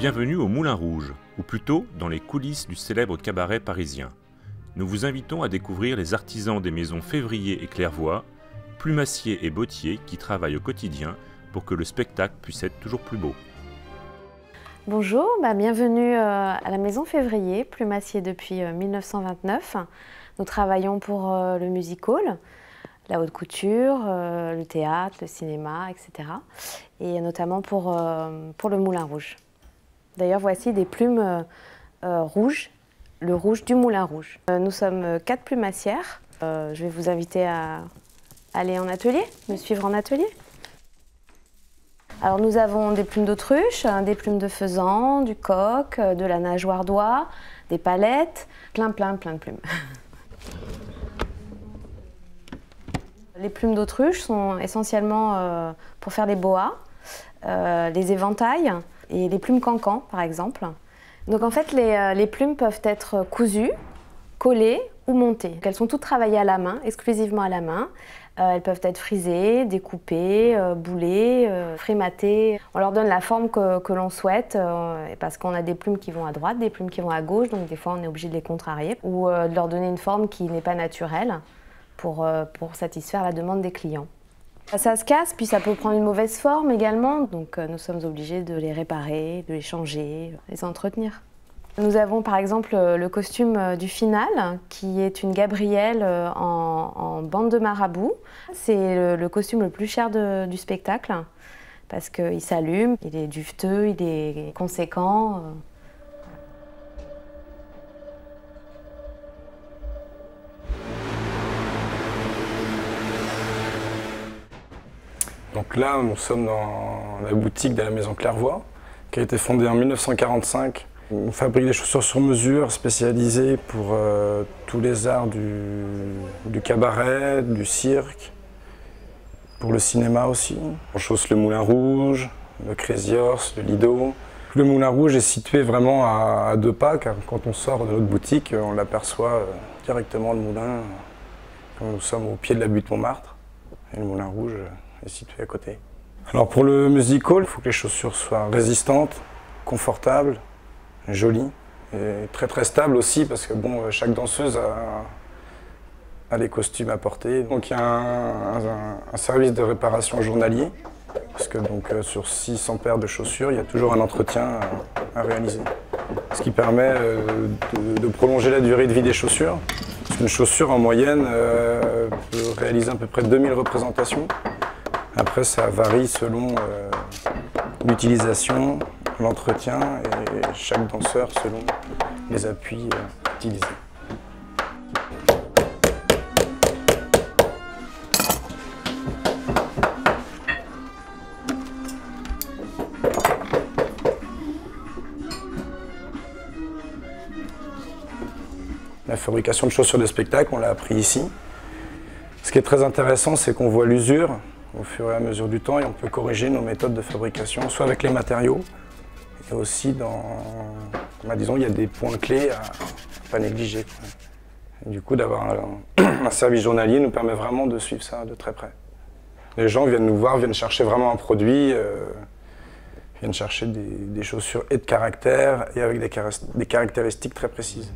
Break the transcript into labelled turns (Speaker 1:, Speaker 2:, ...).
Speaker 1: Bienvenue au Moulin Rouge, ou plutôt dans les coulisses du célèbre cabaret parisien. Nous vous invitons à découvrir les artisans des maisons Février et Clairvoy, plumassiers et bottiers qui travaillent au quotidien pour que le spectacle puisse être toujours plus beau.
Speaker 2: Bonjour, bienvenue à la maison Février, plumassier depuis 1929. Nous travaillons pour le music hall, la haute couture, le théâtre, le cinéma, etc. Et notamment pour le Moulin Rouge. D'ailleurs, voici des plumes rouges, le rouge du Moulin Rouge. Nous sommes 4 plumassières. Je vais vous inviter à aller en atelier, me suivre en atelier. Alors nous avons des plumes d'autruche, des plumes de faisan, du coq, de la nageoire d'oie, des palettes, plein de plumes. Les plumes d'autruche sont essentiellement pour faire des boas, les éventails et les plumes cancans par exemple. Donc en fait les plumes peuvent être cousues, collées ou montées. Elles sont toutes travaillées à la main, exclusivement à la main. Elles peuvent être frisées, découpées, boulées, frématées. On leur donne la forme que l'on souhaite parce qu'on a des plumes qui vont à droite, des plumes qui vont à gauche, donc des fois on est obligé de les contrarier ou de leur donner une forme qui n'est pas naturelle pour satisfaire la demande des clients. Ça se casse, puis ça peut prendre une mauvaise forme également, donc nous sommes obligés de les réparer, de les changer, les entretenir. Nous avons par exemple le costume du final, qui est une gabrielle en bande de marabout. C'est le costume le plus cher du spectacle, parce qu'il s'allume, il est duveteux, il est conséquent.
Speaker 3: Donc là, nous sommes dans la boutique de la maison Clairvoy, qui a été fondée en 1945. On fabrique des chaussures sur mesure spécialisées pour tous les arts du cabaret, du cirque, pour le cinéma aussi. On chausse le Moulin Rouge, le Crazy Horse, le Lido. Le Moulin Rouge est situé vraiment à 2 pas, car quand on sort de notre boutique, on l'aperçoit directement le moulin, quand nous sommes au pied de la butte Montmartre. Et le Moulin Rouge est situé à côté. Alors pour le music hall, il faut que les chaussures soient résistantes, confortables, jolies et très stables aussi, parce que bon, chaque danseuse a les costumes à porter. Donc il y a un service de réparation journalier, parce que donc, sur 600 paires de chaussures, il y a toujours un entretien à réaliser. Ce qui permet de prolonger la durée de vie des chaussures. Parce qu'une chaussure en moyenne peut réaliser à peu près 2000 représentations. Après, ça varie selon l'utilisation, l'entretien et chaque danseur selon les appuis utilisés. La fabrication de chaussures de spectacle, on l'a appris ici. Ce qui est très intéressant, c'est qu'on voit l'usure au fur et à mesure du temps et on peut corriger nos méthodes de fabrication, soit avec les matériaux, et aussi disons, il y a des points clés à pas négliger. Et du coup, d'avoir un service journalier nous permet vraiment de suivre ça de très près. Les gens viennent nous voir, viennent chercher vraiment un produit, viennent chercher des chaussures et de caractère et avec des caractéristiques très précises.